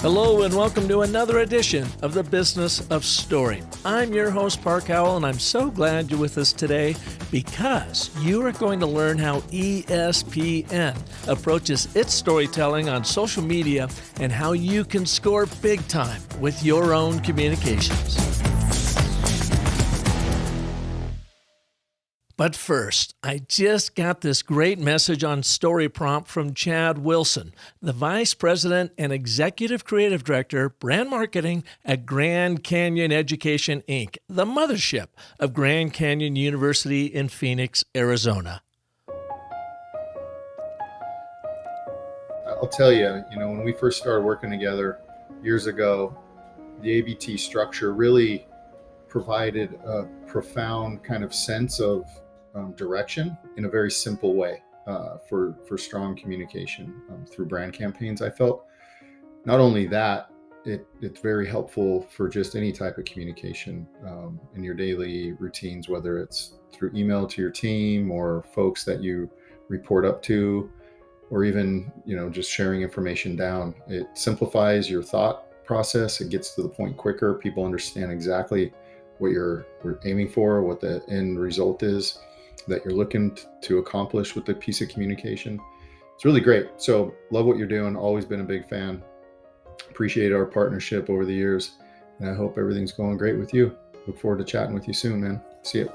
Hello and welcome to another edition of the Business of Story. I'm your host, Park Howell, and I'm so glad you're with us today because you are going to learn how ESPN approaches its storytelling on social media and how you can score big time with your own communications. But first, I just got this great message on Story Prompt from Chad Wilson, the Vice President and Executive Creative Director, Brand Marketing at Grand Canyon Education, Inc., the mothership of Grand Canyon University in Phoenix, Arizona. I'll tell you, when we first started working together years ago, the ABT structure really provided a profound kind of sense of direction in a very simple way for strong communication through brand campaigns. I felt not only that, it's very helpful for just any type of communication in your daily routines, whether it's through email to your team or folks that you report up to, or even just sharing information down. It simplifies your thought process. It gets to the point quicker. People understand exactly what we're aiming for, what the end result is that you're looking to accomplish with the piece of communication. It's really great. So love what you're doing. Always been a big fan. Appreciate our partnership over the years. And I hope everything's going great with you. Look forward to chatting with you soon, man. See you.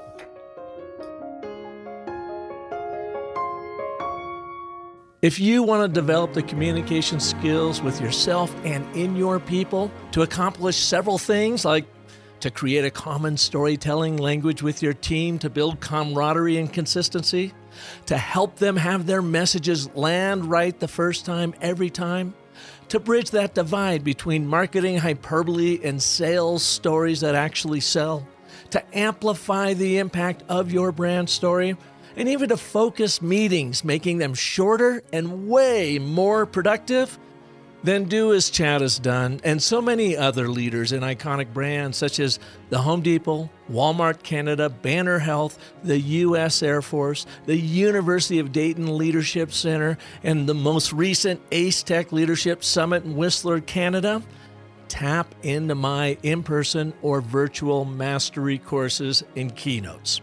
If you want to develop the communication skills with yourself and in your people to accomplish several things like to create a common storytelling language with your team to build camaraderie and consistency, to help them have their messages land right the first time, every time, to bridge that divide between marketing hyperbole and sales stories that actually sell, to amplify the impact of your brand story, and even to focus meetings, making them shorter and way more productive, then do as Chad has done and so many other leaders in iconic brands such as the Home Depot, Walmart Canada, Banner Health, the U.S. Air Force, the University of Dayton Leadership Center, and the most recent ACE Tech Leadership Summit in Whistler, Canada. Tap into my in-person or virtual mastery courses and keynotes.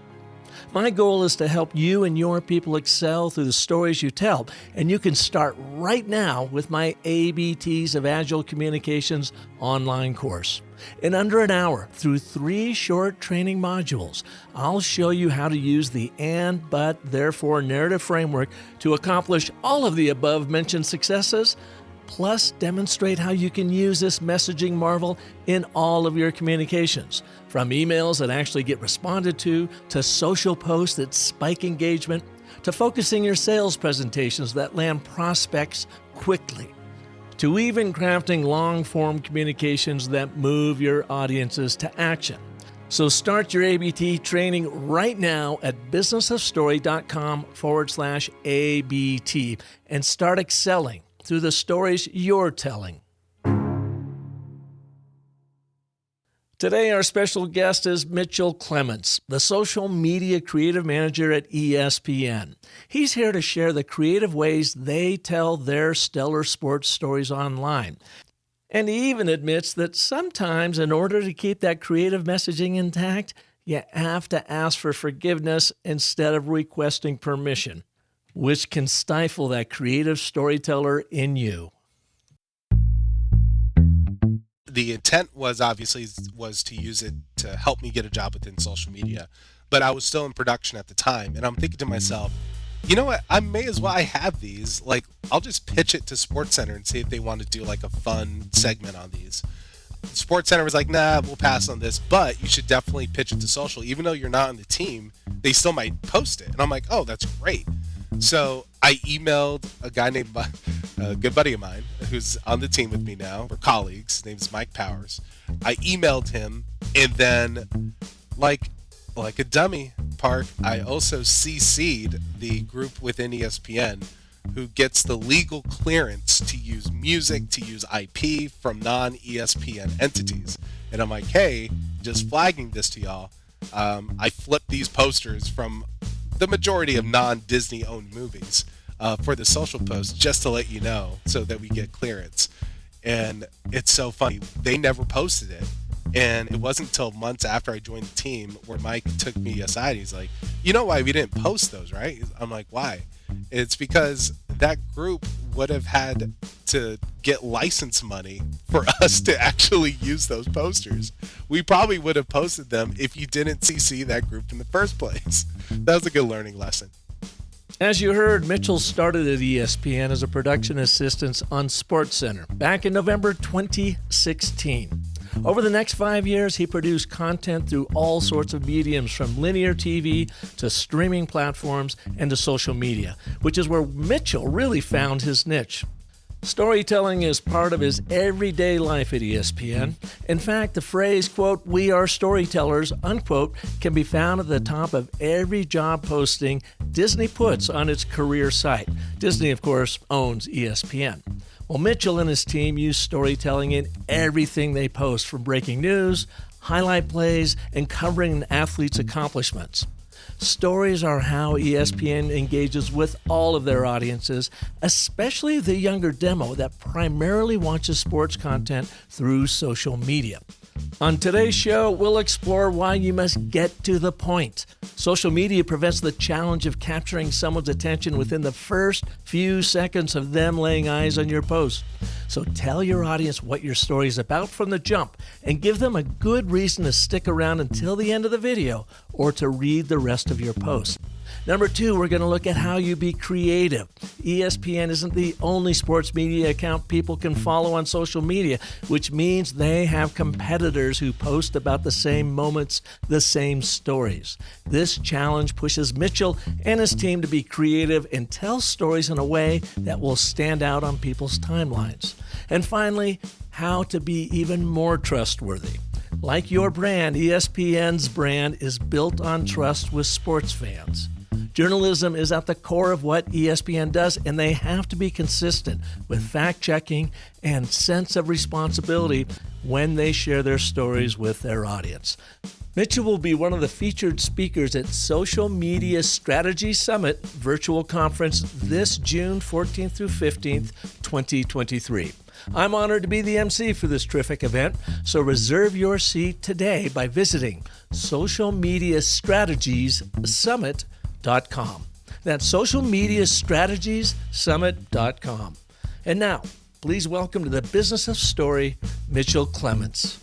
My goal is to help you and your people excel through the stories you tell, and you can start right now with my ABTs of Agile Communications online course. In under an hour, through 3 short training modules, I'll show you how to use the and, but, therefore narrative framework to accomplish all of the above-mentioned successes, plus demonstrate how you can use this messaging marvel in all of your communications, from emails that actually get responded to social posts that spike engagement, to focusing your sales presentations that land prospects quickly, to even crafting long-form communications that move your audiences to action. So start your ABT training right now at businessofstory.com/ABT and start excelling through the stories you're telling. Today, our special guest is Mitchell Clements, the social media creative manager at ESPN. He's here to share the creative ways they tell their stellar sports stories online. And he even admits that sometimes, in order to keep that creative messaging intact, you have to ask for forgiveness instead of requesting permission, which can stifle that creative storyteller in you. The intent was to use it to help me get a job within social media, but I was still in production at the time, and I'm thinking to myself, you know what, I have these, I'll just pitch it to SportsCenter and see if they want to do a fun segment on these. SportsCenter was like, nah, we'll pass on this, but you should definitely pitch it to social. Even though you're not on the team, they still might post it. And I'm like, oh, that's great. So I emailed a guy named a good buddy of mine who's on the team with me now. We're colleagues. His name's Mike Powers. I emailed him, and then like a dummy, Park, I also CC'd the group within ESPN who gets the legal clearance to use music, to use IP from non-ESPN entities. And I'm like, hey, just flagging this to y'all. I flipped these posters from the majority of non-Disney owned movies for the social post, just to let you know, so that we get clearance. And it's so funny. They never posted it. And it wasn't until months after I joined the team where Mike took me aside. He's like, you know why we didn't post those, right? I'm like, why? It's because that group would have had to get license money for us to actually use those posters. We probably would have posted them if you didn't CC that group in the first place. That was a good learning lesson. As you heard, Mitchell started at ESPN as a production assistant on SportsCenter back in November 2016. Over the next 5 years, he produced content through all sorts of mediums, from linear TV to streaming platforms and to social media, which is where Mitchell really found his niche. Storytelling is part of his everyday life at ESPN. In fact, the phrase, quote, "we are storytellers," unquote, can be found at the top of every job posting Disney puts on its career site. Disney, of course, owns ESPN. Well, Mitchell and his team use storytelling in everything they post, from breaking news, highlight plays, and covering an athlete's accomplishments. Stories are how ESPN engages with all of their audiences, especially the younger demo that primarily watches sports content through social media. On today's show, we'll explore why you must get to the point. Social media prevents the challenge of capturing someone's attention within the first few seconds of them laying eyes on your post. So tell your audience what your story is about from the jump and give them a good reason to stick around until the end of the video or to read the rest of your post. Number 2, we're going to look at how you be creative. ESPN isn't the only sports media account people can follow on social media, which means they have competitors who post about the same moments, the same stories. This challenge pushes Mitchell and his team to be creative and tell stories in a way that will stand out on people's timelines. And finally, how to be even more trustworthy. Like your brand, ESPN's brand is built on trust with sports fans. Journalism is at the core of what ESPN does, and they have to be consistent with fact-checking and sense of responsibility when they share their stories with their audience. Mitchell will be one of the featured speakers at Social Media Strategy Summit virtual conference this June 14th through 15th, 2023. I'm honored to be the MC for this terrific event, so reserve your seat today by visiting socialmediastrategiessummit.com. That's socialmediastrategiessummit.com. And now, please welcome to the Business of Story, Mitchell Clements.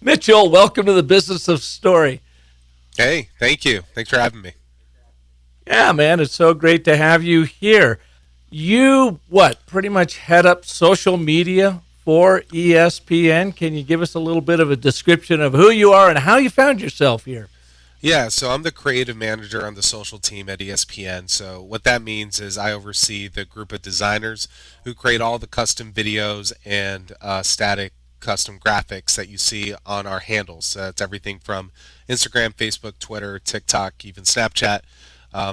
Mitchell, welcome to the Business of Story. Hey, thank you. Thanks for having me. Yeah, man, it's so great to have you here. You, pretty much head up social media for ESPN. Can you give us a little bit of a description of who you are and how you found yourself here? Yeah, so I'm the creative manager on the social team at ESPN. So what that means is I oversee the group of designers who create all the custom videos and static custom graphics that you see on our handles. So that's everything from Instagram, Facebook, Twitter, TikTok, even Snapchat.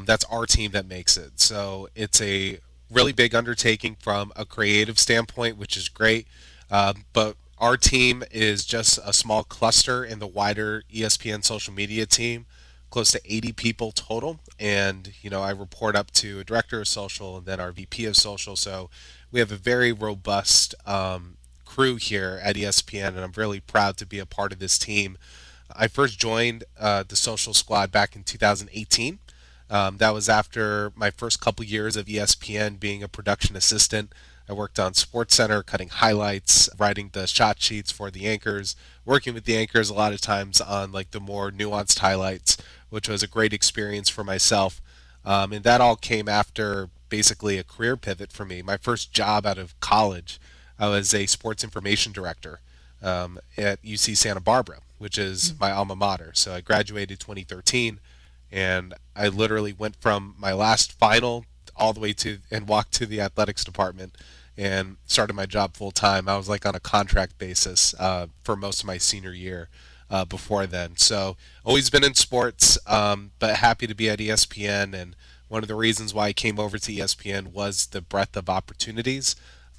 That's our team that makes it. So it's a really big undertaking from a creative standpoint, which is great. But our team is just a small cluster in the wider ESPN social media team, close to 80 people total. And, I report up to a director of social and then our VP of social. So we have a very robust crew here at ESPN, and I'm really proud to be a part of this team. I first joined the social squad back in 2018. That was after my first couple years of ESPN being a production assistant. I worked on SportsCenter, cutting highlights, writing the shot sheets for the anchors, working with the anchors a lot of times on the more nuanced highlights, which was a great experience for myself. And that all came after basically a career pivot for me. My first job out of college, I was a sports information director at UC Santa Barbara, which is my alma mater. So I graduated 2013. And I literally went from my last final all the way to and walked to the athletics department and started my job full time. I was on a contract basis for most of my senior year before then. So always been in sports, but happy to be at ESPN. And one of the reasons why I came over to ESPN was the breadth of opportunities.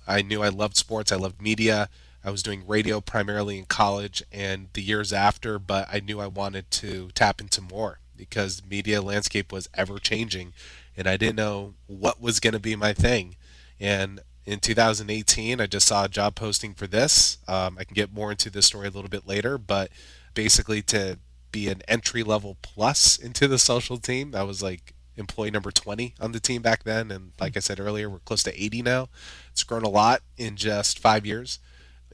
I knew I loved sports. I loved media. I was doing radio primarily in college and the years after, but I knew I wanted to tap into more, because the media landscape was ever changing and I didn't know what was going to be my thing. And in 2018, I just saw a job posting for this. I can get more into this story a little bit later, but basically to be an entry level plus into the social team, that was like employee number 20 on the team back then. And like I said earlier, we're close to 80 now. It's grown a lot in just 5 years.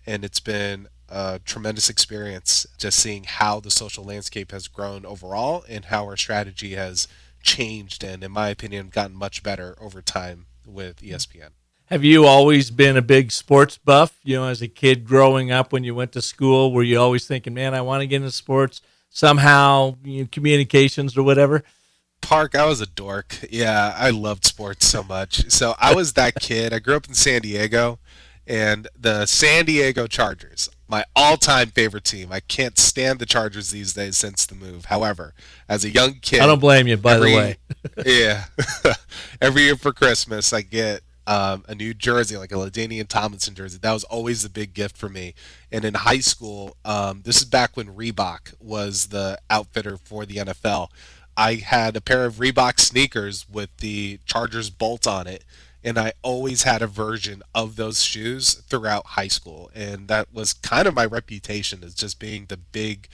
And it's been a tremendous experience just seeing how the social landscape has grown overall and how our strategy has changed and, in my opinion, gotten much better over time with ESPN. Have you always been a big sports buff? As a kid growing up when you went to school, were you always thinking, man, I want to get into sports somehow, communications or whatever? Park, I was a dork. Yeah, I loved sports so much. So I was that kid. I grew up in San Diego, and the San Diego Chargers, my all-time favorite team. I can't stand the Chargers these days since the move. However, as a young kid, I don't blame you, by the way. Yeah. Every year for Christmas, I get a new jersey, like a LaDainian Tomlinson jersey. That was always the big gift for me. And in high school, this is back when Reebok was the outfitter for the NFL. I had a pair of Reebok sneakers with the Chargers bolt on it, and I always had a version of those shoes throughout high school. And that was kind of my reputation as just being the big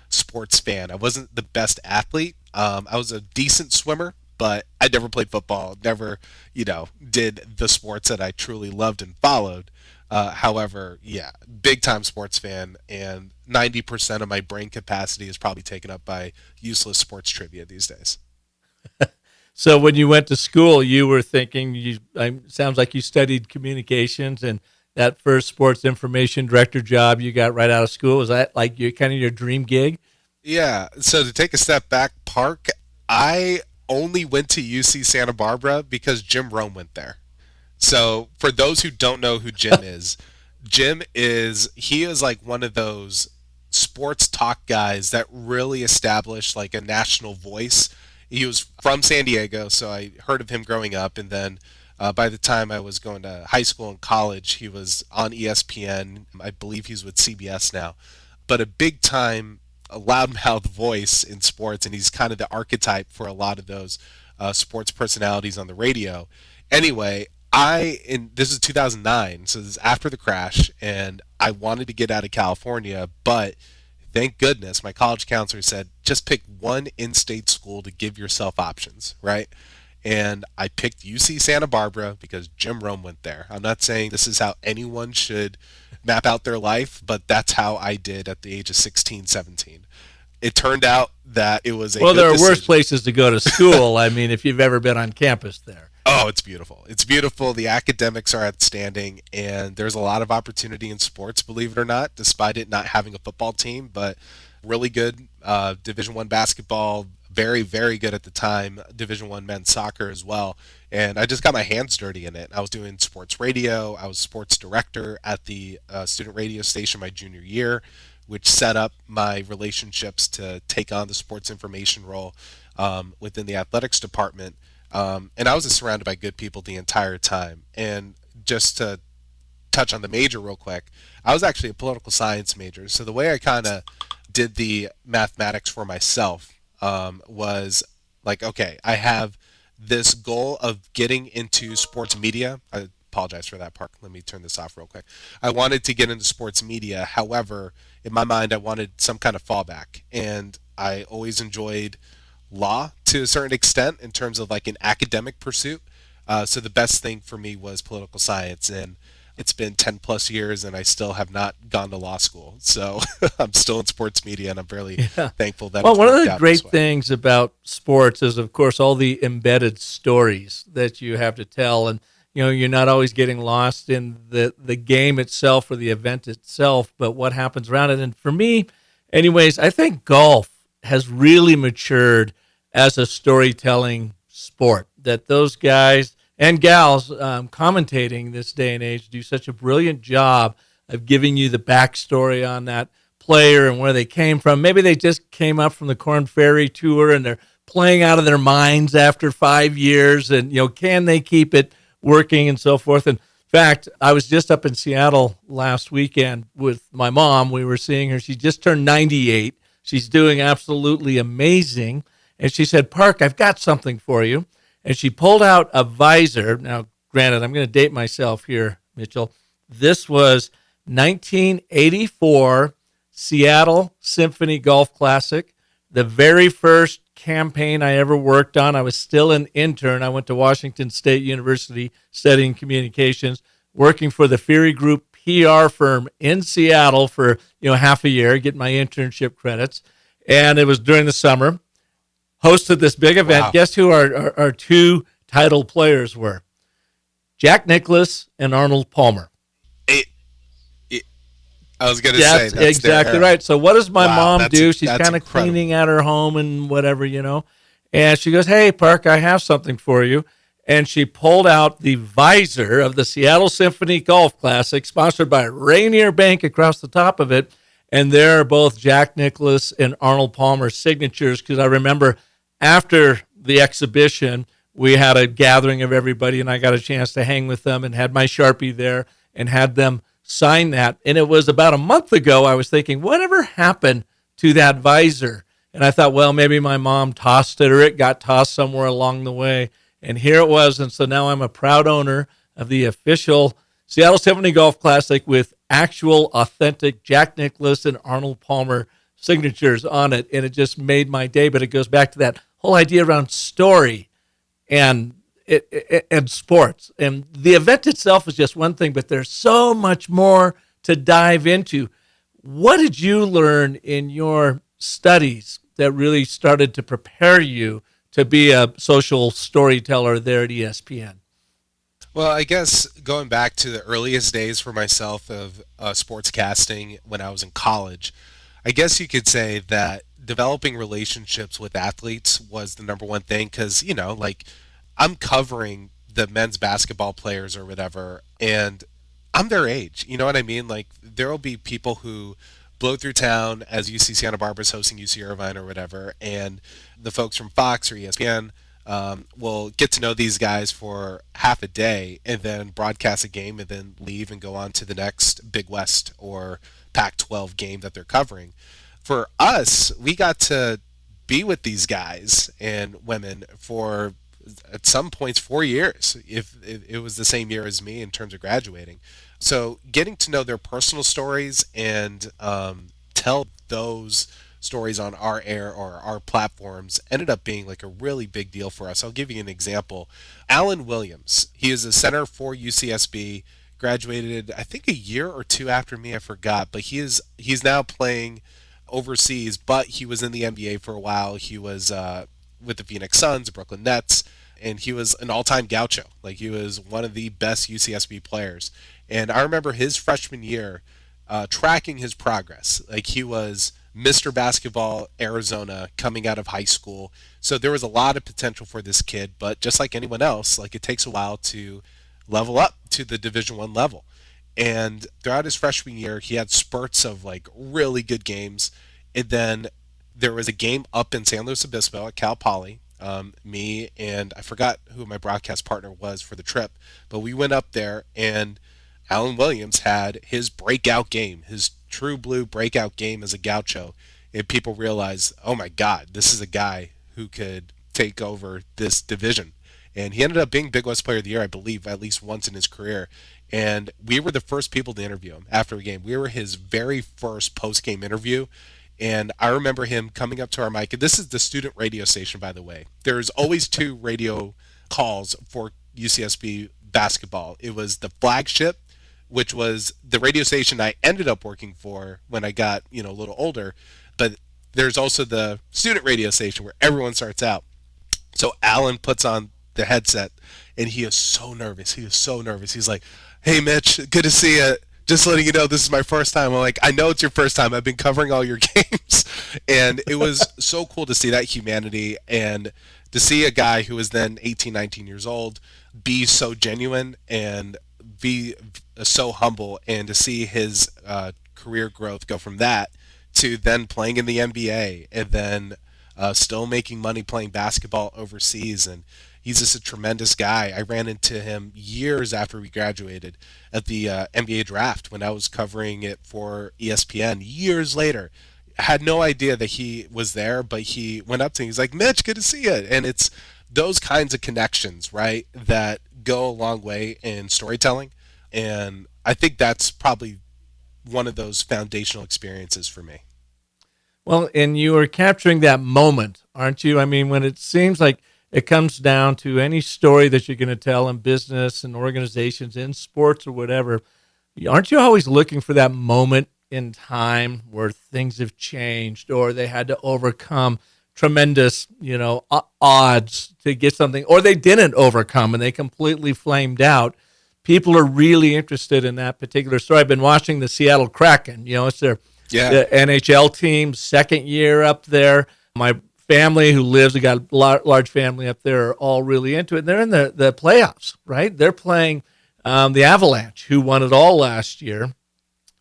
sports fan. I wasn't the best athlete. I was a decent swimmer, but I never played football, never, did the sports that I truly loved and followed. However, yeah, big time sports fan, and 90% of my brain capacity is probably taken up by useless sports trivia these days. So when you went to school, you were thinking, sounds like you studied communications, and that first sports information director job you got right out of school, was that like your dream gig? Yeah. So to take a step back, Park, I only went to UC Santa Barbara because Jim Rome went there. So for those who don't know who Jim is, he is like one of those sports talk guys that really established like a national voice. He was from San Diego, so I heard of him growing up, and then by the time I was going to high school and college, he was on ESPN. I believe he's with CBS now, but a big time, a loudmouth voice in sports, and he's kind of the archetype for a lot of those sports personalities on the radio. Anyway, this is 2009, so this is after the crash, and I wanted to get out of California, but thank goodness my college counselor said, just pick one in-state school to give yourself options, right? And I picked UC Santa Barbara because Jim Rome went there. I'm not saying this is how anyone should map out their life, but that's how I did at the age of 16, 17. It turned out that it was well, there are worse places to go to school. I mean, if you've ever been on campus there. Oh, it's beautiful. It's beautiful. The academics are outstanding, and there's a lot of opportunity in sports, believe it or not, despite it not having a football team, but really good Division I basketball, very, very good at the time, Division I men's soccer as well. And I just got my hands dirty in it. I was doing sports radio. I was sports director at the student radio station my junior year, which set up my relationships to take on the sports information role within the athletics department. And I was surrounded by good people the entire time. And just to touch on the major real quick, I was actually a political science major. So the way I kind of did the mathematics for myself was like, okay, I have this goal of getting into sports media. I apologize for that, Park. Let me turn this off real quick. I wanted to get into sports media. However, in my mind, I wanted some kind of fallback. And I always enjoyed law to a certain extent in terms of like an academic pursuit. So the best thing for me was political science, and it's been 10 plus years and I still have not gone to law school. So I'm still in sports media, and I'm really thankful that one of the great things about sports is, of course, all the embedded stories that you have to tell. And, you're not always getting lost in the game itself or the event itself, but what happens around it. And for me, anyways, I think golf has really matured as a storytelling sport, that those guys and gals commentating this day and age do such a brilliant job of giving you the backstory on that player and where they came from. Maybe they just came up from the Korn Ferry Tour and they're playing out of their minds after 5 years, and can they keep it working and so forth. And in fact, I was just up in Seattle last weekend with my mom. We were seeing her. She just turned 98. She's doing absolutely amazing. And she said, Park, I've got something for you. and she pulled out a visor. Now, granted, I'm going to date myself here, Mitchell. This was 1984 Seattle Symphony Golf Classic, the very first campaign I ever worked on. I was still an intern. I went to Washington State University studying communications, working for the Feary Group PR firm in Seattle for half a year, getting my internship credits. And it was during the summer. Hosted this big event. Wow. Guess who our two title players were? Jack Nicklaus and Arnold Palmer. I was going to say that's exactly right. So what does my mom do? She's kind of incredible. cleaning at her home and whatever, And she goes, "Hey, Park, I have something for you." And she pulled out the visor of the Seattle Symphony Golf Classic, sponsored by Rainier Bank across the top of it. And there are both Jack Nicklaus and Arnold Palmer signatures, because I remember after the exhibition, we had a gathering of everybody, and I got a chance to hang with them and had my Sharpie there and had them sign that. And it was about a month ago, I was thinking, whatever happened to that visor? And I thought, well, maybe my mom tossed it or it got tossed somewhere along the way. And here it was. And so now I'm a proud owner of the official Seattle Symphony Golf Classic with actual authentic Jack Nicklaus and Arnold Palmer signatures on it. And it just made my day. But it goes back to that whole idea around story and sports. And the event itself is just one thing, but there's so much more to dive into. What did you learn in your studies that really started to prepare you to be a social storyteller there at ESPN? Well, I guess going back to the earliest days for myself of sportscasting when I was in college, I guess you could say that developing relationships with athletes was the number one thing, because, I'm covering the men's basketball players or whatever, and I'm their age. You know what I mean? Like, there will be people who blow through town as UC Santa Barbara's hosting UC Irvine or whatever, and the folks from Fox or ESPN will get to know these guys for half a day and then broadcast a game and then leave and go on to the next Big West or Pac-12 game that they're covering. For us, we got to be with these guys and women for, at some points, 4 years, if it was the same year as me in terms of graduating. So getting to know their personal stories and tell those stories on our air or our platforms ended up being like a really big deal for us. I'll give you an example. Alan Williams, he is a center for UCSB, graduated I think a year or two after me, I forgot, but he's now playing overseas, but he was in the NBA for a while. He was with the Phoenix Suns, Brooklyn Nets, and he was an all-time gaucho. Like, he was one of the best UCSB players. And I remember his freshman year tracking his progress. Like, he was Mr. Basketball Arizona coming out of high school. So there was a lot of potential for this kid, but just like anyone else, like, it takes a while to level up to the Division I level. And throughout his freshman year, he had spurts of like really good games. And then there was a game up in San Luis Obispo at Cal Poly. Me and I forgot who my broadcast partner was for the trip, but we went up there and Alan Williams had his breakout game, his true blue breakout game as a gaucho. And people realized, oh my God, this is a guy who could take over this division. And he ended up being Big West Player of the Year, I believe, at least once in his career. And we were the first people to interview him after a game. We were his very first post-game interview. And I remember him coming up to our mic. And this is the student radio station, by the way. There's always two radio calls for UCSB basketball. It was the flagship, which was the radio station I ended up working for when I got, a little older. But there's also the student radio station where everyone starts out. So Alan puts on the headset, and he is so nervous. He's like, "Hey, Mitch, good to see you. Just letting you know, this is my first time." I'm like, "I know it's your first time. I've been covering all your games." And it was so cool to see that humanity and to see a guy who was then 18, 19 years old be so genuine and be so humble, and to see his career growth go from that to then playing in the NBA and then still making money playing basketball overseas. And he's just a tremendous guy. I ran into him years after we graduated at the NBA draft when I was covering it for ESPN years later. I had no idea that he was there, but he went up to me. He's like, "Mitch, good to see you." And it's those kinds of connections, right, that go a long way in storytelling. And I think that's probably one of those foundational experiences for me. Well, and you are capturing that moment, aren't you? I mean, when it seems like it comes down to any story that you're going to tell in business and organizations, in sports or whatever, aren't you always looking for that moment in time where things have changed or they had to overcome tremendous, odds to get something, or they didn't overcome and they completely flamed out? People are really interested in that particular story. I've been watching the Seattle Kraken. It's their the NHL team, second year up there. My family who lives, we got a large family up there, are all really into it. And they're in the playoffs, right? They're playing the Avalanche, who won it all last year.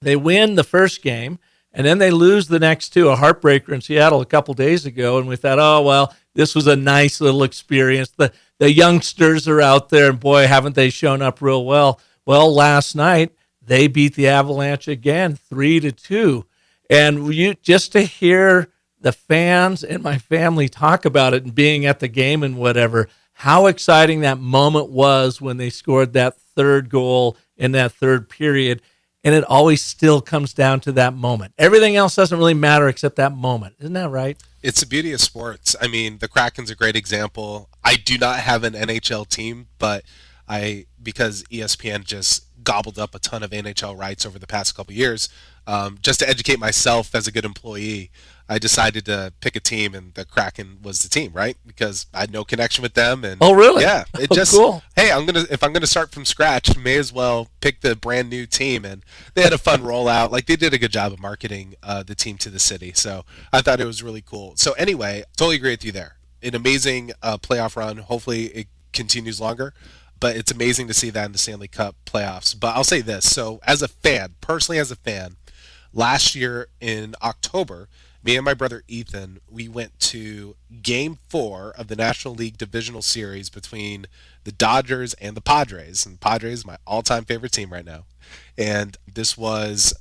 They win the first game, and then they lose the next two, a heartbreaker in Seattle a couple days ago. And we thought, oh, well, this was a nice little experience. The youngsters are out there, and boy, haven't they shown up real well. Well, last night, they beat the Avalanche again, 3-2. And just to hear the fans and my family talk about it and being at the game and whatever, how exciting that moment was when they scored that third goal in that third period. And it always still comes down to that moment. Everything else doesn't really matter except that moment. Isn't that right? It's the beauty of sports. I mean, the Kraken's a great example. I do not have an NHL team, but because ESPN just gobbled up a ton of NHL rights over the past couple of years, just to educate myself as a good employee, I decided to pick a team, and the Kraken was the team, right? Because I had no connection with them. And oh, really? Yeah. It just, cool. Hey, if I'm gonna start from scratch, may as well pick the brand new team. And they had a fun rollout. Like, they did a good job of marketing the team to the city. So I thought it was really cool. So anyway, totally agree with you there. An amazing playoff run. Hopefully it continues longer. But it's amazing to see that in the Stanley Cup playoffs. But I'll say this. So personally as a fan, last year in October, me and my brother Ethan, we went to Game 4 of the National League Divisional Series between the Dodgers and the Padres. And the Padres, my all-time favorite team right now. And this was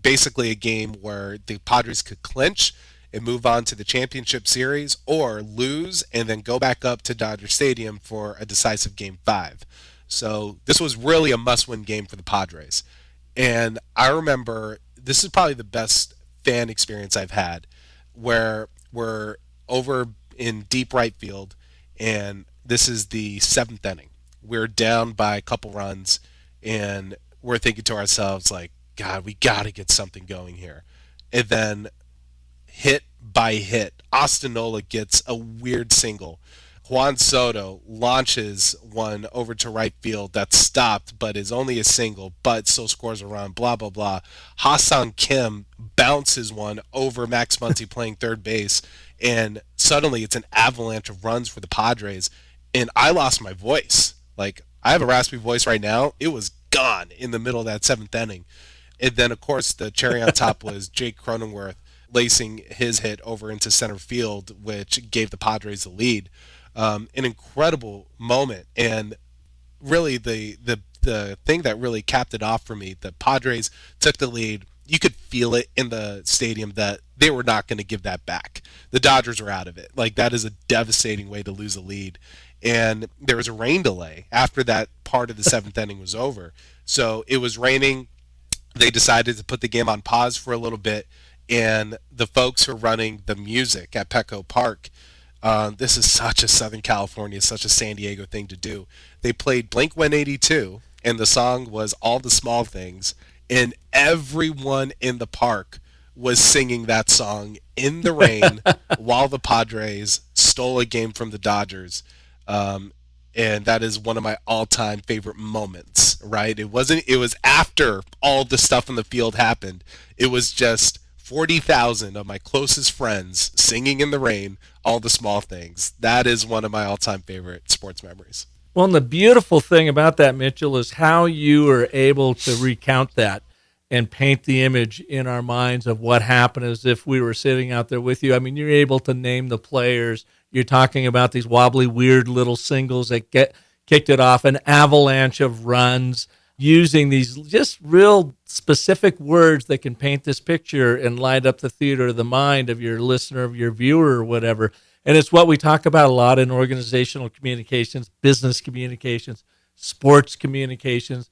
basically a game where the Padres could clinch and move on to the championship series, or lose and then go back up to Dodger Stadium for a decisive Game 5. So this was really a must-win game for the Padres. And I remember this is probably the best fan experience I've had, where we're over in deep right field, and this is the seventh inning. We're down by a couple runs, and we're thinking to ourselves, like, God, we got to get something going here. And then hit by hit, Austin Nola gets a weird single. Juan Soto launches one over to right field that's stopped, but is only a single, but still scores a run, blah, blah, blah. Ha-Seong Kim bounces one over Max Muncy playing third base, and suddenly it's an avalanche of runs for the Padres, and I lost my voice. Like, I have a raspy voice right now. It was gone in the middle of that seventh inning. And then, of course, the cherry on top was Jake Cronenworth lacing his hit over into center field, which gave the Padres the lead. An incredible moment, and really the thing that really capped it off for me, the Padres took the lead. You could feel it in the stadium that they were not going to give that back. The Dodgers were out of it. Like, that is a devastating way to lose a lead. And there was a rain delay after that part of the seventh inning was over. So it was raining. They decided to put the game on pause for a little bit, and the folks who are running the music at Petco Park, this is such a Southern California, such a San Diego thing to do. They played Blink-182, and the song was All the Small Things, and everyone in the park was singing that song in the rain while the Padres stole a game from the Dodgers. And that is one of my all-time favorite moments, right? It was after all the stuff in the field happened. It was just 40,000 of my closest friends singing in the rain, All the Small Things. That is one of my all-time favorite sports memories. Well, and the beautiful thing about that, Mitchell, is how you were able to recount that and paint the image in our minds of what happened as if we were sitting out there with you. I mean, you're able to name the players. You're talking about these wobbly, weird little singles that kicked it off, an avalanche of runs, using these just real specific words that can paint this picture and light up the theater of the mind of your listener, of your viewer, or whatever. And it's what we talk about a lot in organizational communications, business communications, sports communications.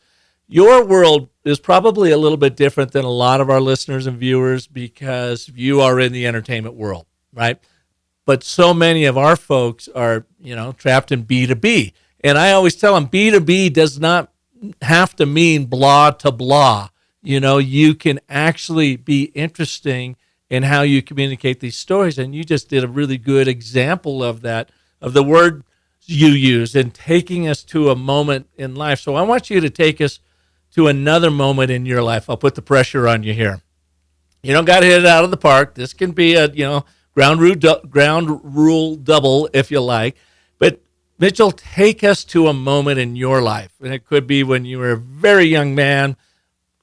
Your world is probably a little bit different than a lot of our listeners and viewers because you are in the entertainment world, right? But so many of our folks are, trapped in B2B. And I always tell them B2B does not have to mean blah to blah. You can actually be interesting in how you communicate these stories. And you just did a really good example of that, of the word you use and taking us to a moment in life. So I want you to take us to another moment in your life. I'll put the pressure on you here. You don't got to hit it out of the park. This can be a, ground rule double if you like. But Mitchell, take us to a moment in your life. And it could be when you were a very young man,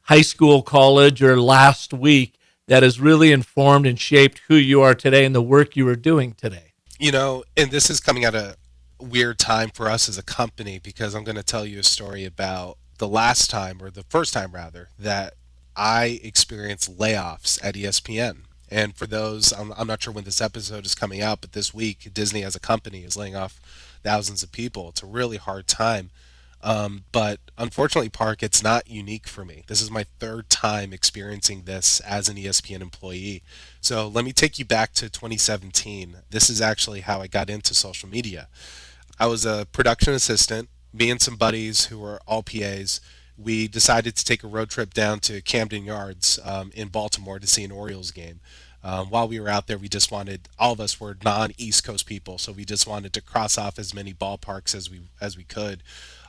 high school, college, or last week that has really informed and shaped who you are today and the work you are doing today. And this is coming at a weird time for us as a company because I'm going to tell you a story about the last time, or the first time rather, that I experienced layoffs at ESPN. And for those, I'm not sure when this episode is coming out, but this week, Disney as a company is laying off thousands of people. It's a really hard time. But unfortunately, Park, it's not unique for me. This is my third time experiencing this as an ESPN employee. So let me take you back to 2017. This is actually how I got into social media. I was a production assistant. Me and some buddies who were all PAs, we decided to take a road trip down to Camden Yards in Baltimore to see an Orioles game. While we were out there, all of us were non-East Coast people, so we just wanted to cross off as many ballparks as we could.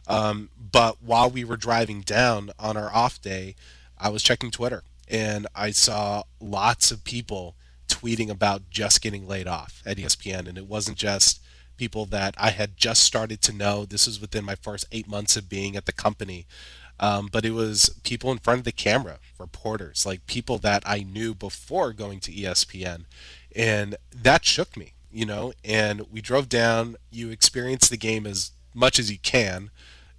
But while we were driving down on our off day, I was checking Twitter, and I saw lots of people tweeting about just getting laid off at ESPN, and it wasn't just people that I had just started to know. This was within my first 8 months of being at the company. But it was people in front of the camera, reporters, like people that I knew before going to ESPN. And that shook me, and we drove down. You experience the game as much as you can.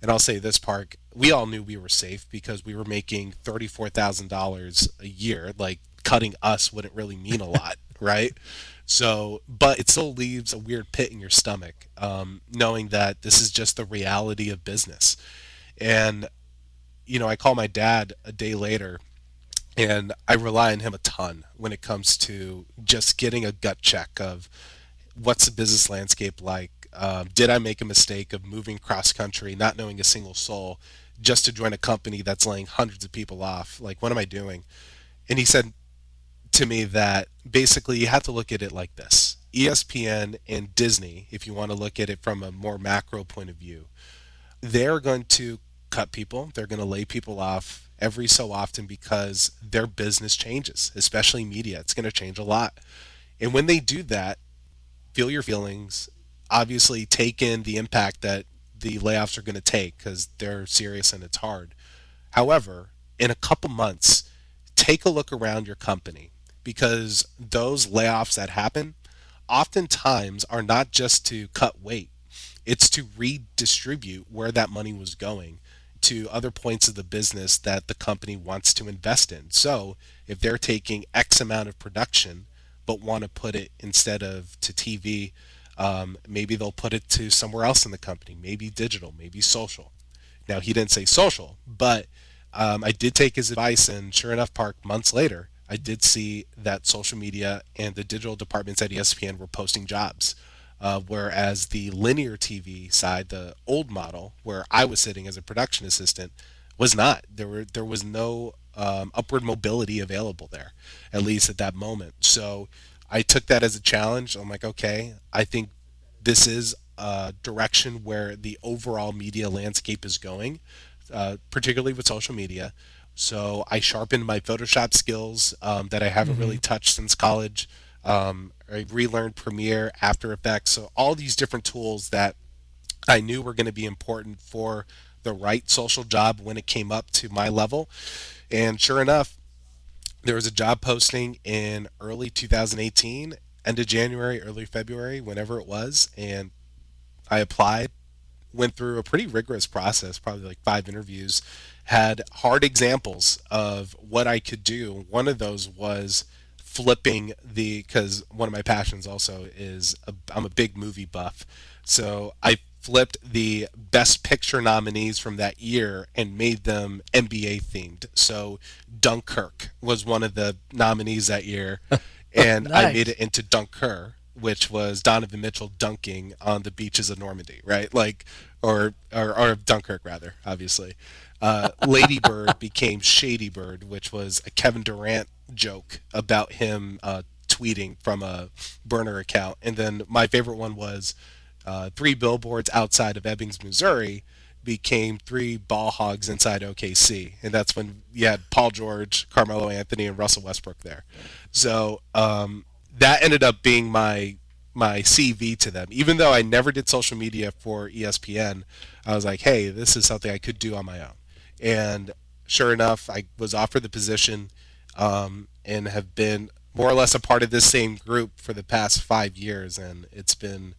And I'll say this, Park, we all knew we were safe because we were making $34,000 a year. Like, cutting us wouldn't really mean a lot, right? So, but it still leaves a weird pit in your stomach, knowing that this is just the reality of business. And I call my dad a day later, and I rely on him a ton when it comes to just getting a gut check of what's the business landscape like. Did I make a mistake of moving cross country, not knowing a single soul, just to join a company that's laying hundreds of people off? Like, what am I doing? And he said to me that basically you have to look at it like this. ESPN and Disney, if you want to look at it from a more macro point of view, they're going to cut people. They're going to lay people off every so often because their business changes, especially media. It's going to change a lot. And when they do that, feel your feelings. Obviously, take in the impact that the layoffs are going to take because they're serious and it's hard. However, in a couple months, take a look around your company because those layoffs that happen oftentimes are not just to cut weight. It's to redistribute where that money was going to other points of the business that the company wants to invest in. So if they're taking X amount of production but want to put it instead of to TV, maybe they'll put it to somewhere else in the company, maybe digital, maybe social. Now, he didn't say social, but I did take his advice, and sure enough, Park, months later, I did see that social media and the digital departments at ESPN were posting jobs. Whereas the linear TV side, the old model, where I was sitting as a production assistant, was not. There was no upward mobility available there, at least at that moment. So I took that as a challenge. I'm like, okay, I think this is a direction where the overall media landscape is going, particularly with social media. So I sharpened my Photoshop skills that I haven't really touched since college. I relearned Premiere, After Effects, so all these different tools that I knew were going to be important for the right social job when it came up to my level. And sure enough, there was a job posting in early 2018, end of January, early February, whenever it was, and I applied, went through a pretty rigorous process, probably like 5 interviews, had hard examples of what I could do. One of those was flipping because one of my passions also is I'm a big movie buff. So I flipped the best picture nominees from that year and made them NBA themed. So Dunkirk was one of the nominees that year, and I made it into Dunker, which was Donovan Mitchell dunking on the beaches of Normandy, right? Like, or Dunkirk rather, obviously. Lady Bird became Shady Bird, which was a Kevin Durant joke about him tweeting from a burner account. And then my favorite one was three billboards outside of Ebbings, Missouri became three ball hogs inside OKC. And that's when you had Paul George, Carmelo Anthony, and Russell Westbrook there. So that ended up being my CV to them. Even though I never did social media for ESPN, I was like, hey, this is something I could do on my own. And sure enough, I was offered the position and have been more or less a part of this same group for the past 5 years. And it's been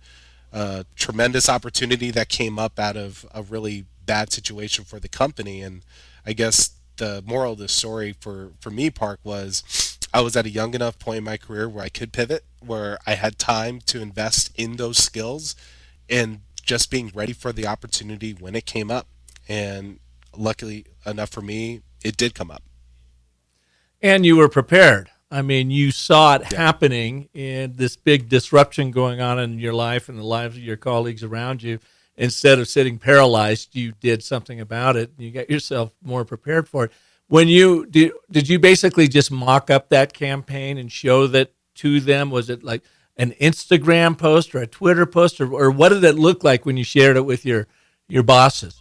a tremendous opportunity that came up out of a really bad situation for the company. And I guess the moral of the story for me, Park, was I was at a young enough point in my career where I could pivot, where I had time to invest in those skills and just being ready for the opportunity when it came up. And luckily enough for me, it did come up. And you were prepared. I mean, you saw it happening and this big disruption going on in your life and the lives of your colleagues around you. Instead of sitting paralyzed, you did something about it. You got yourself more prepared for it. When you did you basically just mock up that campaign and show that to them? Was it like an Instagram post or a Twitter post, or what did it look like when you shared it with your bosses?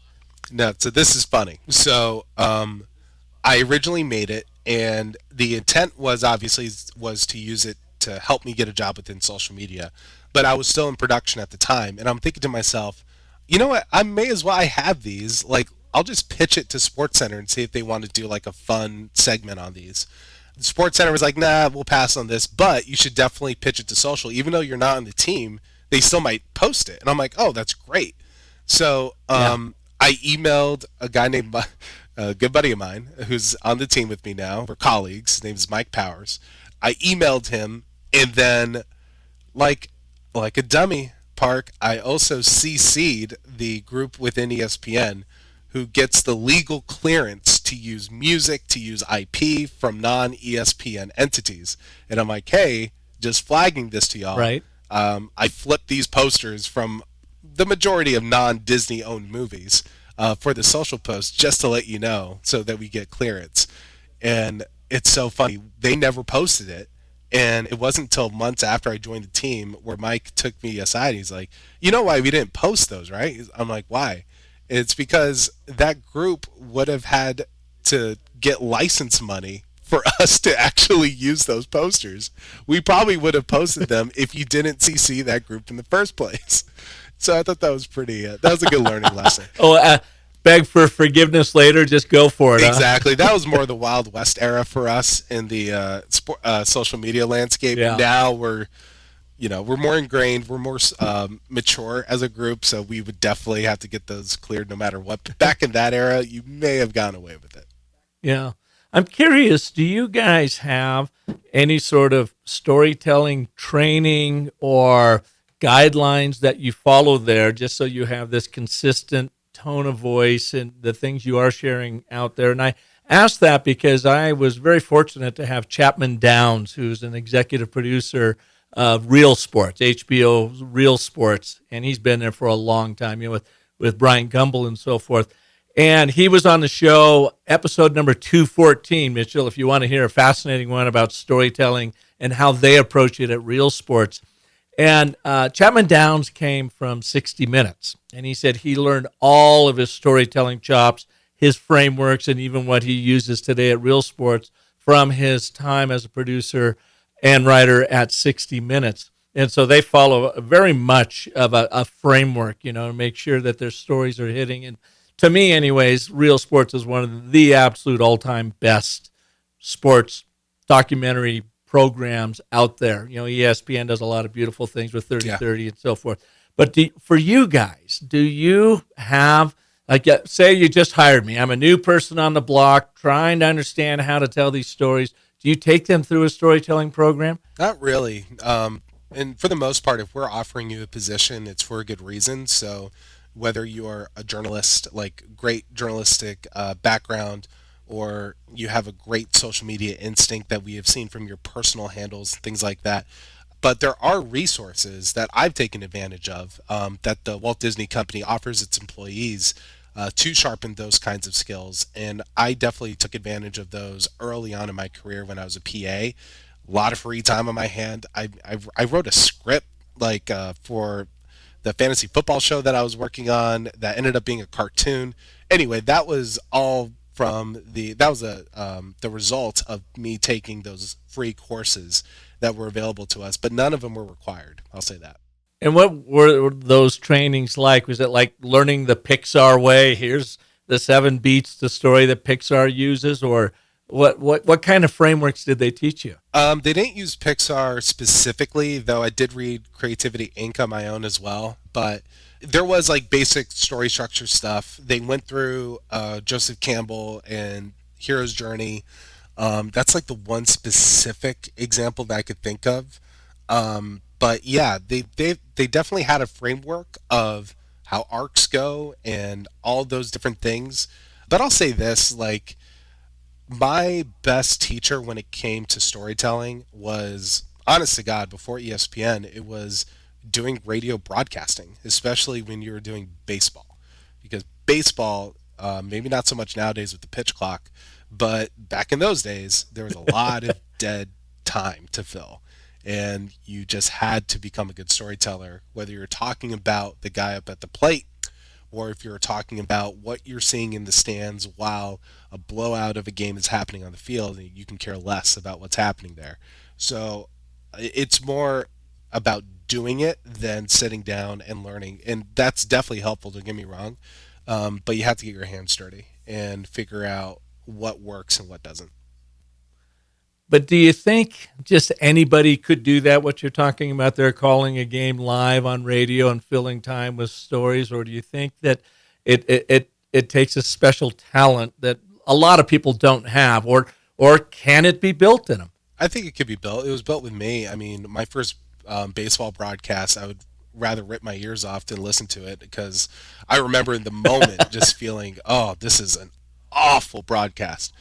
No, so this is funny. So I originally made it, and the intent was obviously to use it to help me get a job within social media, but I was still in production at the time, and I'm thinking to myself, you know what? I may as well. I have these. Like, I'll just pitch it to SportsCenter and see if they want to do like a fun segment on these. SportsCenter was like, nah, we'll pass on this, but you should definitely pitch it to social. Even though you're not on the team, they still might post it. And I'm like, oh, that's great. So I emailed a guy named a good buddy of mine who's on the team with me now. We're colleagues. His name is Mike Powers. I emailed him, and then like a dummy, Park, I also CC'd the group within ESPN who gets the legal clearance to use music, to use IP from non-ESPN entities. And I'm like, hey, just flagging this to y'all. Right. I flipped these posters from the majority of non-Disney owned movies for the social post just to let you know so that we get clearance. And it's so funny. They never posted it. And it wasn't until months after I joined the team where Mike took me aside. He's like, you know why we didn't post those, right? I'm like, why? It's because that group would have had to get license money for us to actually use those posters. We probably would have posted them if you didn't CC that group in the first place. So I thought that was pretty, that was a good learning lesson. Beg for forgiveness later, just go for it. Exactly. Huh? That was more the Wild West era for us in the social media landscape. Yeah. Now we're more ingrained, we're more mature as a group, so we would definitely have to get those cleared no matter what. But back in that era, you may have gone away with it. Yeah. I'm curious, do you guys have any sort of storytelling training or guidelines that you follow there just so you have this consistent tone of voice and the things you are sharing out there? And I asked that because I was very fortunate to have Chapman Downs, who's an executive producer of Real Sports, HBO's Real Sports, and he's been there for a long time, with Brian Gumbel and so forth. And he was on the show, episode number 214, Mitchell, if you want to hear a fascinating one about storytelling and how they approach it at Real Sports. And Chapman Downs came from 60 Minutes, and he said he learned all of his storytelling chops, his frameworks, and even what he uses today at Real Sports from his time as a producer and writer at 60 Minutes. And so they follow very much of a framework, to make sure that their stories are hitting. And to me, anyways, Real Sports is one of the absolute all-time best sports documentary programs out there. ESPN does a lot of beautiful things with 30-30 and so forth. But for you guys, do you have, say you just hired me. I'm a new person on the block trying to understand how to tell these stories. Do you take them through a storytelling program? Not really. And for the most part, if we're offering you a position, it's for a good reason. So whether you are a journalist, like great journalistic background, or you have a great social media instinct that we have seen from your personal handles, things like that. But there are resources that I've taken advantage of that the Walt Disney Company offers its employees to sharpen those kinds of skills. And I definitely took advantage of those early on in my career when I was a PA. A lot of free time on my hand. I wrote a script like for the fantasy football show that I was working on that ended up being a cartoon. Anyway, that was all from the result of me taking those free courses that were available to us, but none of them were required. I'll say that. And what were those trainings like? Was it like learning the Pixar way? Here's the 7 beats to story that Pixar uses, or what kind of frameworks did they teach you? They didn't use Pixar specifically, though I did read Creativity Inc. on my own as well. But there was like basic story structure stuff. They went through Joseph Campbell and Hero's Journey. That's like the one specific example that I could think of. But yeah, they definitely had a framework of how arcs go and all those different things. But I'll say this, like, my best teacher when it came to storytelling was, honest to God, before ESPN, it was doing radio broadcasting, especially when you were doing baseball. Because baseball, maybe not so much nowadays with the pitch clock, but back in those days, there was a lot of dead time to fill. And you just had to become a good storyteller, whether you're talking about the guy up at the plate or if you're talking about what you're seeing in the stands while a blowout of a game is happening on the field, and you can care less about what's happening there. So it's more about doing it than sitting down and learning. And that's definitely helpful, don't get me wrong. But you have to get your hands dirty and figure out what works and what doesn't. But do you think just anybody could do that, what you're talking about there, calling a game live on radio and filling time with stories? Or do you think that it takes a special talent that a lot of people don't have? Or can it be built in them? I think it could be built. It was built with me. I mean, my first baseball broadcast, I would rather rip my ears off than listen to it, because I remember in the moment just feeling, oh, this is an awful broadcast.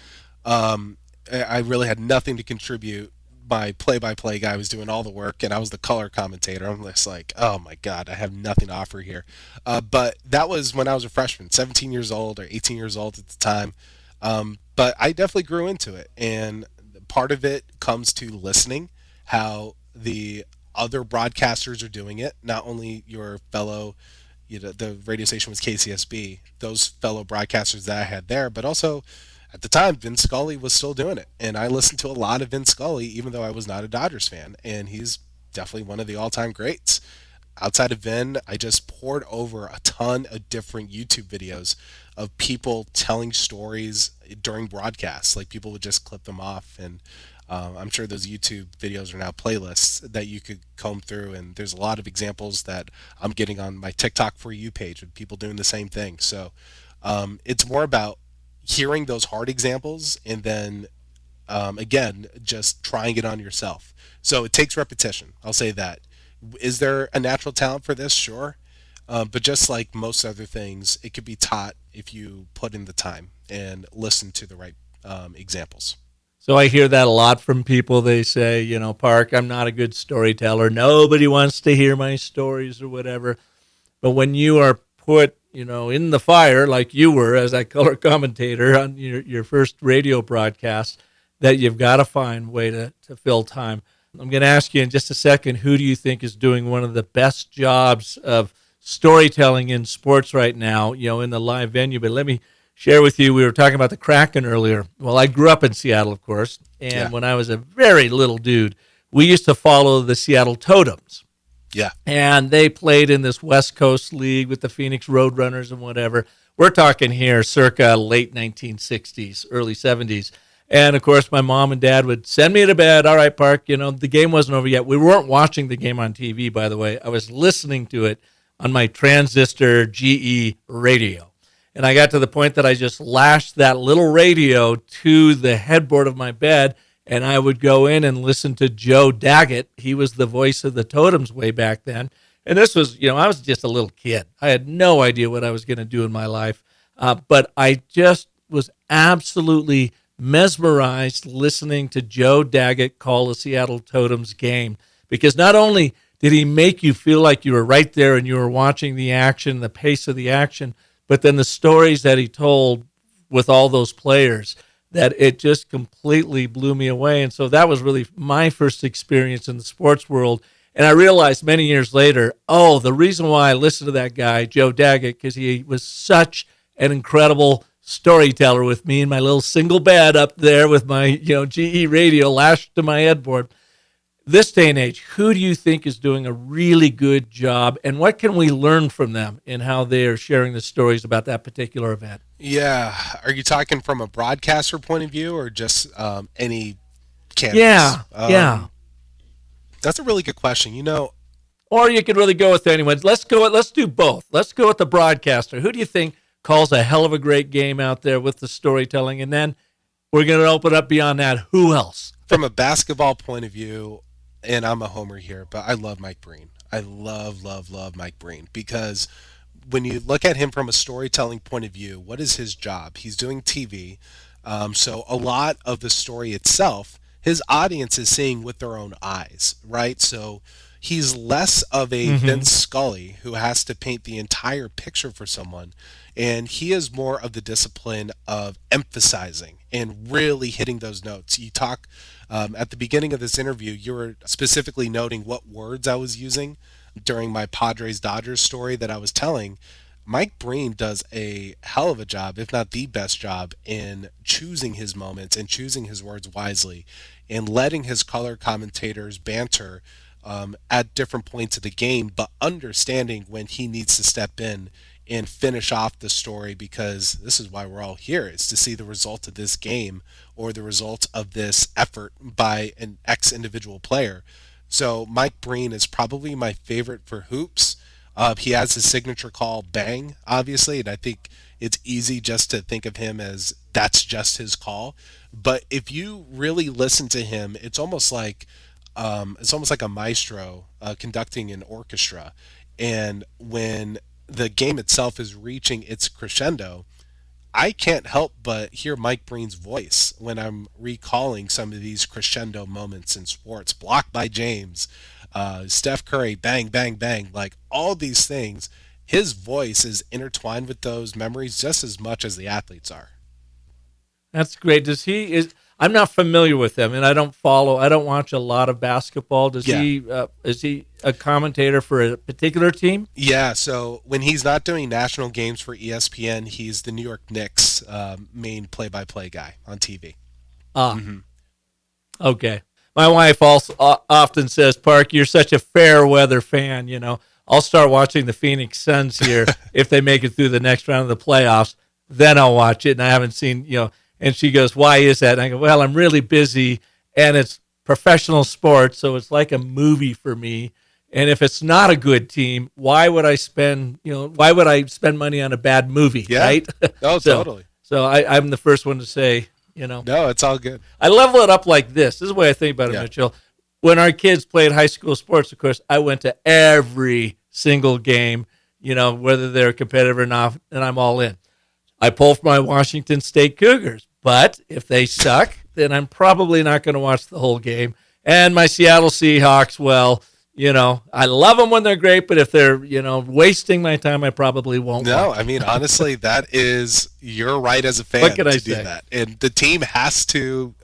I really had nothing to contribute. My play-by-play guy was doing all the work, and I was the color commentator. I'm just like, oh my God, I have nothing to offer here. But that was when I was a freshman, 17 years old or 18 years old at the time. But I definitely grew into it, and part of it comes to listening, how the other broadcasters are doing it, not only your fellow, the radio station was KCSB, those fellow broadcasters that I had there, but also at the time, Vin Scully was still doing it. And I listened to a lot of Vin Scully, even though I was not a Dodgers fan. And he's definitely one of the all-time greats. Outside of Vin, I just poured over a ton of different YouTube videos of people telling stories during broadcasts. Like, people would just clip them off. And I'm sure those YouTube videos are now playlists that you could comb through. And there's a lot of examples that I'm getting on my TikTok For You page with people doing the same thing. So it's more about hearing those hard examples and then again just trying it on yourself. So it takes repetition, I'll say that. Is there a natural talent for this? Sure. But just like most other things, it could be taught if you put in the time and listen to the right examples. So I hear that a lot from people. They say, Park, I'm not a good storyteller, nobody wants to hear my stories or whatever. But when you are put in the fire, like you were as that color commentator on your first radio broadcast, that you've got to find a way to fill time. I'm going to ask you in just a second, who do you think is doing one of the best jobs of storytelling in sports right now, in the live venue? But let me share with you, we were talking about the Kraken earlier. Well, I grew up in Seattle, of course, and when I was a very little dude, we used to follow the Seattle Totems. Yeah. And they played in this West Coast league with the Phoenix Roadrunners and whatever. We're talking here circa late 1960s, early 70s. And, of course, my mom and dad would send me to bed. All right, Park, the game wasn't over yet. We weren't watching the game on TV, by the way. I was listening to it on my transistor GE radio. And I got to the point that I just lashed that little radio to the headboard of my bed, and I would go in and listen to Joe Daggett. He was the voice of the Totems way back then. And this was, I was just a little kid. I had no idea what I was going to do in my life. But I just was absolutely mesmerized listening to Joe Daggett call the Seattle Totems game, because not only did he make you feel like you were right there and you were watching the action, the pace of the action, but then the stories that he told with all those players, that it just completely blew me away. And so that was really my first experience in the sports world. And I realized many years later, the reason why I listened to that guy, Joe Daggett, because he was such an incredible storyteller with me in my little single bed up there with my, GE radio lashed to my headboard. This day and age, who do you think is doing a really good job, and what can we learn from them in how they are sharing the stories about that particular event? Yeah. Are you talking from a broadcaster point of view or just any canvas? Yeah. That's a really good question. Or you could really go with anyone. Let's do both. Let's go with the broadcaster. Who do you think calls a hell of a great game out there with the storytelling? And then we're going to open up beyond that. Who else? From a basketball point of view, and I'm a homer here, but I love Mike Breen. I love Mike Breen, because when you look at him from a storytelling point of view, what is his job? He's doing TV. So a lot of the story itself, his audience is seeing with their own eyes, right? So he's less of a Vince Scully who has to paint the entire picture for someone, and he is more of the discipline of emphasizing and really hitting those notes. You talk at the beginning of this interview, you were specifically noting what words I was using during my Padres-Dodgers story that I was telling. Mike Breen does a hell of a job, if not the best job, in choosing his moments and choosing his words wisely and letting his color commentators banter at different points of the game, but understanding when he needs to step in and finish off the story, because this is why we're all here, is to see the result of this game or the result of this effort by an individual player. So Mike Breen is probably my favorite for hoops. He has his signature call, Bang, obviously, and I think it's easy just to think of him as that's just his call. But if you really listen to him, it's almost like a maestro conducting an orchestra. And when the game itself is reaching its crescendo, I can't help but hear Mike Breen's voice when I'm recalling some of these crescendo moments in sports. Blocked by James, Steph Curry, bang, bang, bang, like all these things. His voice is intertwined with those memories just as much as the athletes are. That's great. I'm not familiar with him, and I don't watch a lot of basketball. Is he a commentator for a particular team? Yeah, so when he's not doing national games for ESPN, he's the New York Knicks main play-by-play guy on TV. Okay. My wife also often says, Park, you're such a fair weather fan. I'll start watching the Phoenix Suns here if they make it through the next round of the playoffs. Then I'll watch it, and I haven't seen, And she goes, why is that? And I go, well, I'm really busy, and it's professional sports, so it's like a movie for me. And if it's not a good team, why would I spend money on a bad movie, right? Oh, totally. So I'm the first one to say, No, it's all good. I level it up like this. This is the way I think about it, Mitchell. When our kids played high school sports, of course, I went to every single game, whether they're competitive or not, and I'm all in. I pull for my Washington State Cougars, but if they suck, then I'm probably not going to watch the whole game. And my Seattle Seahawks, well, I love them when they're great, but if they're, wasting my time, I probably won't. No, watch. I mean, honestly, you're right as a fan to do that. And the team has to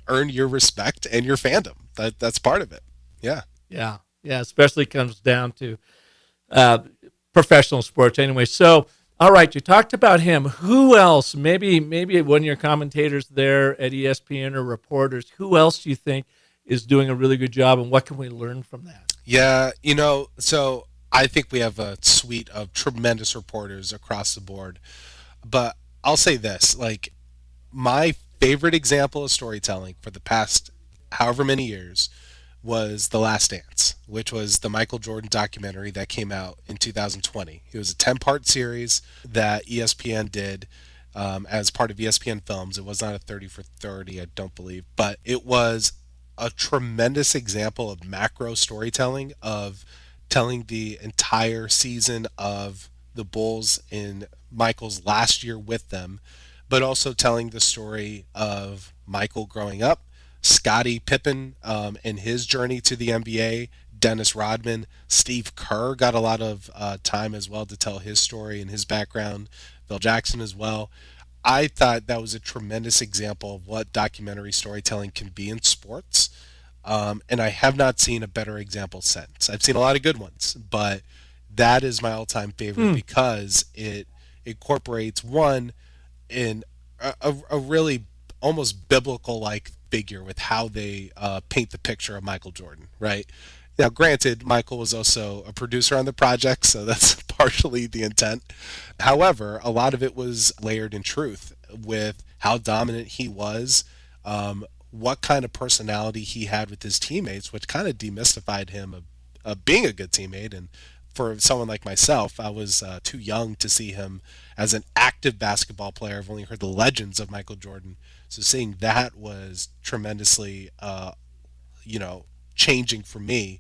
earn your respect and your fandom. That's part of it. Yeah. Yeah. Especially comes down to professional sports anyway. So, all right, you talked about him. Who else? Maybe one of your commentators there at ESPN or reporters. Who else do you think is doing a really good job, and what can we learn from that? Yeah, so I think we have a suite of tremendous reporters across the board. But I'll say this, like, my favorite example of storytelling for the past however many years was The Last Dance, which was the Michael Jordan documentary that came out in 2020. It was a 10-part series that ESPN did. as part of ESPN Films. It was not a 30 for 30, I don't believe, but it was a tremendous example of macro storytelling, of telling the entire season of the Bulls in Michael's last year with them, but also telling the story of Michael growing up, Scottie Pippen and his journey to the NBA, Dennis Rodman, Steve Kerr got a lot of time as well to tell his story and his background, Phil Jackson as well. I thought that was a tremendous example of what documentary storytelling can be in sports. And I have not seen a better example since. I've seen a lot of good ones, but that is my all-time favorite because it incorporates one in a really almost biblical-like figure with how they paint the picture of Michael Jordan, right? Now, granted, Michael was also a producer on the project, so that's partially the intent. However, a lot of it was layered in truth with how dominant he was, what kind of personality he had with his teammates, which kind of demystified him of being a good teammate. And for someone like myself, I was too young to see him as an active basketball player. I've only heard the legends of Michael Jordan. So seeing that was tremendously, changing for me.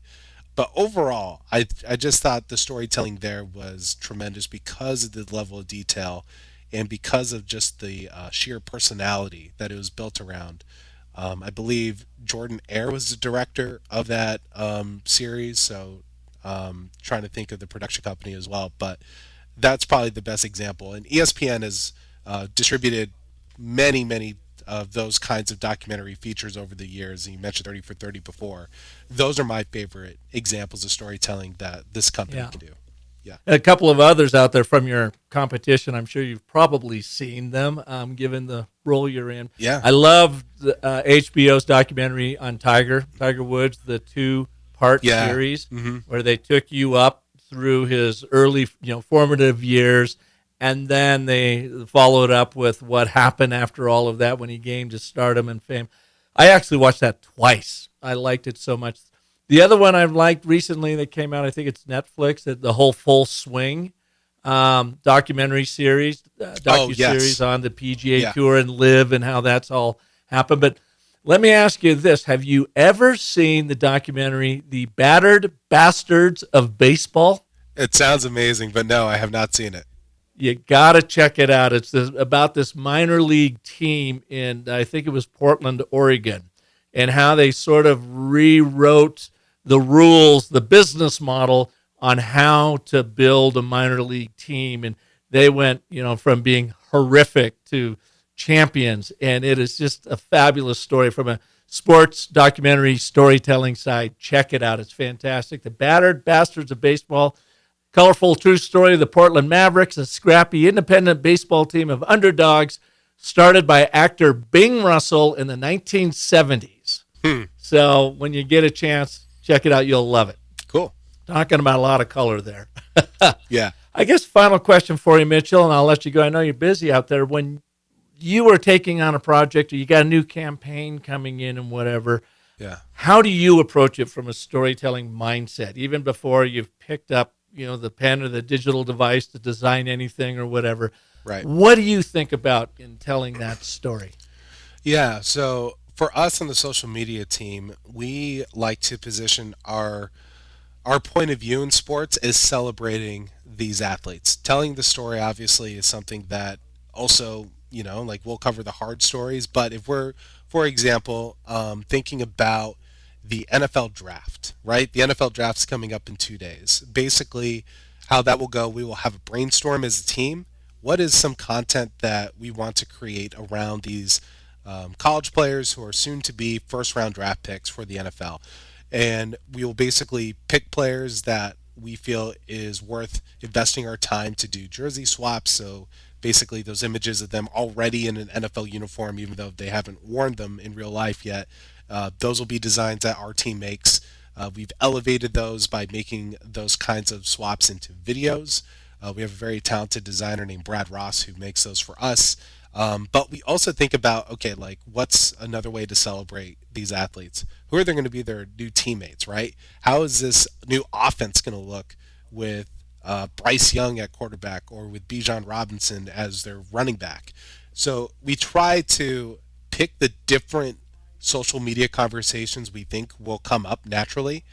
But overall, I just thought the storytelling there was tremendous because of the level of detail and because of just the sheer personality that it was built around. I believe Jordan Ayer was the director of that series, so trying to think of the production company as well. But that's probably the best example. And ESPN has distributed many, many of those kinds of documentary features over the years. And you mentioned 30 for 30 before. Those are my favorite examples of storytelling that this company can do. Yeah. A couple of others out there from your competition. I'm sure you've probably seen them, given the role you're in. Yeah. I love HBO's documentary on Tiger Woods, the 2-part series, where they took you up through his early, formative years, and then they followed up with what happened after all of that when he gained his stardom and fame. I actually watched that twice. I liked it so much. The other one I've liked recently that came out, I think it's Netflix, the whole Full Swing documentary series, docu-series on the PGA Tour and Live and how that's all happened. But let me ask you this. Have you ever seen the documentary, The Battered Bastards of Baseball? It sounds amazing, but no, I have not seen it. You got to check it out. It's about this minor league team in, I think it was Portland, Oregon, and how they sort of rewrote the rules, the business model on how to build a minor league team. And they went, from being horrific to champions. And it is just a fabulous story from a sports documentary storytelling side. Check it out. It's fantastic. The Battered Bastards of Baseball. Colorful true story of the Portland Mavericks, a scrappy independent baseball team of underdogs started by actor Bing Russell in the 1970s. So when you get a chance, check it out. You'll love it. Cool. Talking about a lot of color there. Yeah. I guess final question for you, Mitchell, and I'll let you go. I know you're busy out there. When you are taking on a project or you got a new campaign coming in and whatever, how do you approach it from a storytelling mindset, even before you've picked up the pen or the digital device to design anything or whatever? Right. What do you think about in telling that story? Yeah. So for us on the social media team, we like to position our point of view in sports as celebrating these athletes. Telling the story obviously is something that also, we'll cover the hard stories, but if we're, for example, thinking about the NFL draft, right? The NFL draft's coming up in 2 days. Basically, how that will go, we will have a brainstorm as a team. What is some content that we want to create around these college players who are soon to be first-round draft picks for the NFL? And we will basically pick players that we feel is worth investing our time to do jersey swaps. So basically those images of them already in an NFL uniform, even though they haven't worn them in real life yet, those will be designs that our team makes. We've elevated those by making those kinds of swaps into videos. We have a very talented designer named Brad Ross who makes those for us. But we also think about, what's another way to celebrate these athletes? Who are they going to be their new teammates, right? How is this new offense going to look with Bryce Young at quarterback or with Bijan Robinson as their running back. So we try to pick the different social media conversations we think will come up naturally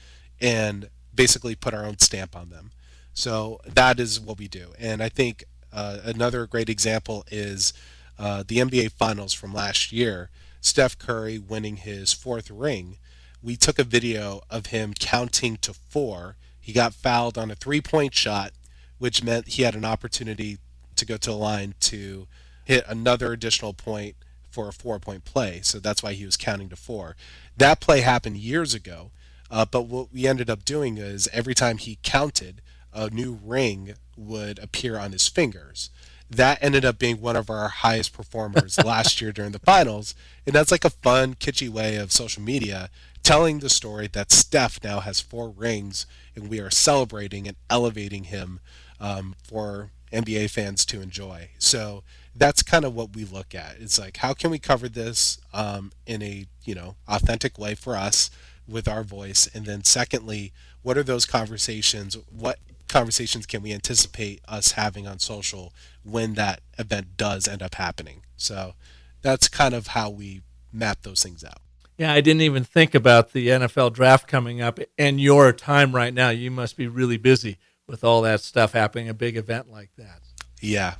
and basically put our own stamp on them. So that is what we do. And I think another great example is the NBA Finals from last year, Steph Curry winning his 4th ring. We took a video of him counting to 4. He got fouled on a 3-point shot, which meant he had an opportunity to go to the line to hit another additional point for a 4-point play. So that's why he was counting to 4. That play happened years ago, but what we ended up doing is every time he counted, a new ring would appear on his fingers. That ended up being one of our highest performers last year during the finals. And that's like a fun, kitschy way of social media telling the story that Steph now has 4 rings and we are celebrating and elevating him for NBA fans to enjoy. So that's kind of what we look at. It's like, how can we cover this in a authentic way for us with our voice? And then secondly, what are those conversations? What conversations can we anticipate us having on social when that event does end up happening? So that's kind of how we map those things out. Yeah, I didn't even think about the NFL draft coming up and your time right now. You must be really busy with all that stuff happening, a big event like that. Yeah.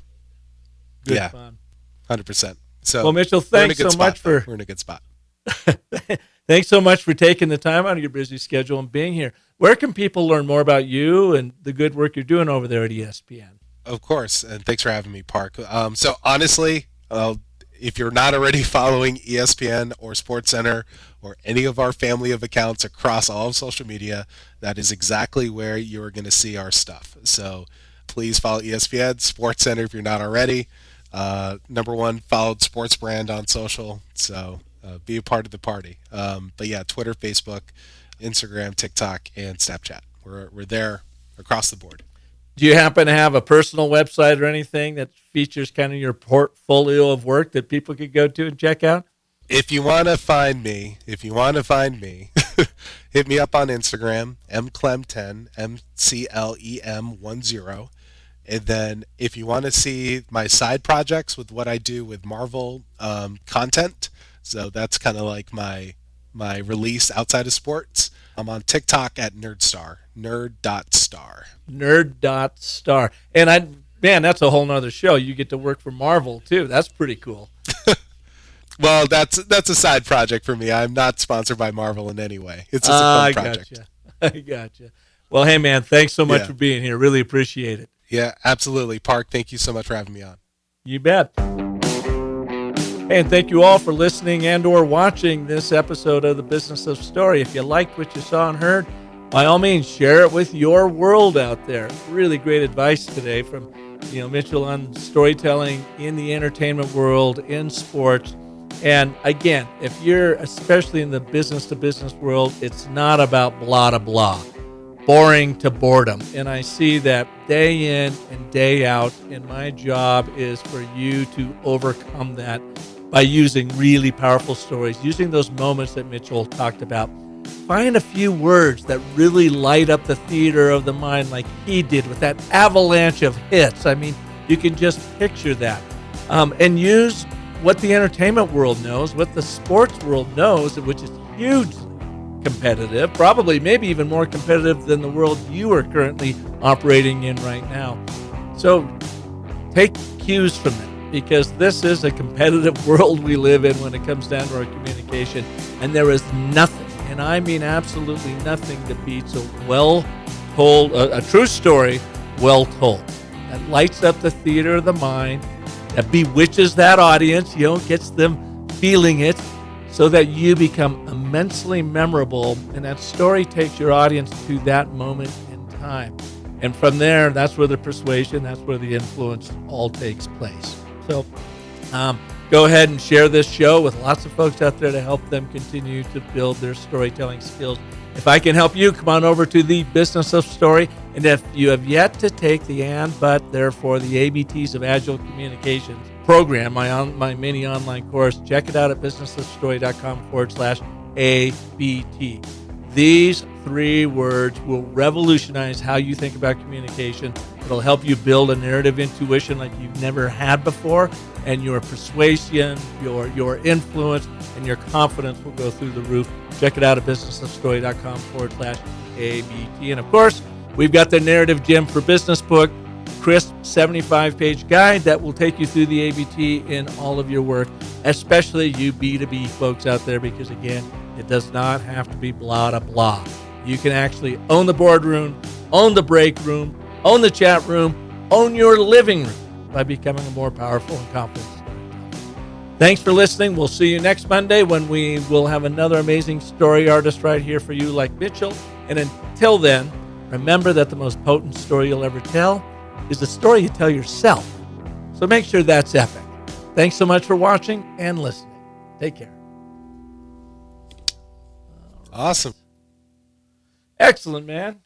Good fun. 100%. So, well, Mitchell, thanks so much for... We're in a good spot. Thanks so much for taking the time out of your busy schedule and being here. Where can people learn more about you and the good work you're doing over there at ESPN? Of course, and thanks for having me, Park. So honestly, if you're not already following ESPN or SportsCenter or any of our family of accounts across all of social media, that is exactly where you're going to see our stuff. So please follow ESPN, SportsCenter if you're not already. Number 1 followed sports brand on social, so be a part of the party. But yeah, Twitter, Facebook, Instagram, TikTok, and Snapchat. We're there across the board. Do you happen to have a personal website or anything that features kind of your portfolio of work that people could go to and check out? If you want to find me, hit me up on Instagram, mclem10, MCLEM10. And then if you want to see my side projects with what I do with Marvel content, so that's kind of like my release outside of sports, I'm on TikTok at nerdstar, nerd.star. Nerd.star. And that's a whole nother show. You get to work for Marvel too. That's pretty cool. Well, that's a side project for me. I'm not sponsored by Marvel in any way. It's just a fun project. I gotcha. Well, hey man, thanks so much for being here. Really appreciate it. Yeah, absolutely. Park, thank you so much for having me on. You bet. And thank you all for listening and or watching this episode of The Business of Story. If you liked what you saw and heard, by all means, share it with your world out there. Really great advice today from Mitchell on storytelling in the entertainment world, in sports. And again, if you're especially in the business-to-business world, it's not about blah, blah, blah. Boring to boredom. And I see that day in and day out. And my job is for you to overcome that by using really powerful stories, using those moments that Mitchell talked about. Find a few words that really light up the theater of the mind like he did with that avalanche of hits. I mean, you can just picture that. And use what the entertainment world knows, what the sports world knows, which is hugely competitive, probably maybe even more competitive than the world you are currently operating in right now. So take cues from them, because this is a competitive world we live in when it comes down to our communication, and there is nothing, and I mean absolutely nothing, that beats a well-told, a true story well told, that lights up the theater of the mind, that bewitches that audience, gets them feeling it, so that you become immensely memorable, and that story takes your audience to that moment in time. And from there, that's where the persuasion, that's where the influence all takes place. So go ahead and share this show with lots of folks out there to help them continue to build their storytelling skills. If I can help you, come on over to The Business of Story. And if you have yet to take the and, but, therefore, the ABTs of Agile Communications program, my mini online course, check it out at businessofstory.com/ABT. These 3 words will revolutionize how you think about communication. It'll help you build a narrative intuition like you've never had before, and your persuasion, your influence, and your confidence will go through the roof. Check it out at businessofstory.com/ABT. And of course, we've got the Narrative Gem for Business book, crisp 75-page guide that will take you through the ABT in all of your work, especially you B2B folks out there, because again, it does not have to be blah, blah, blah. You can actually own the boardroom, own the break room, own the chat room, own your living room by becoming a more powerful and confident storyteller. Thanks for listening. We'll see you next Monday when we will have another amazing story artist right here for you like Mitchell. And until then, remember that the most potent story you'll ever tell is the story you tell yourself. So make sure that's epic. Thanks so much for watching and listening. Take care. Awesome. Excellent, man.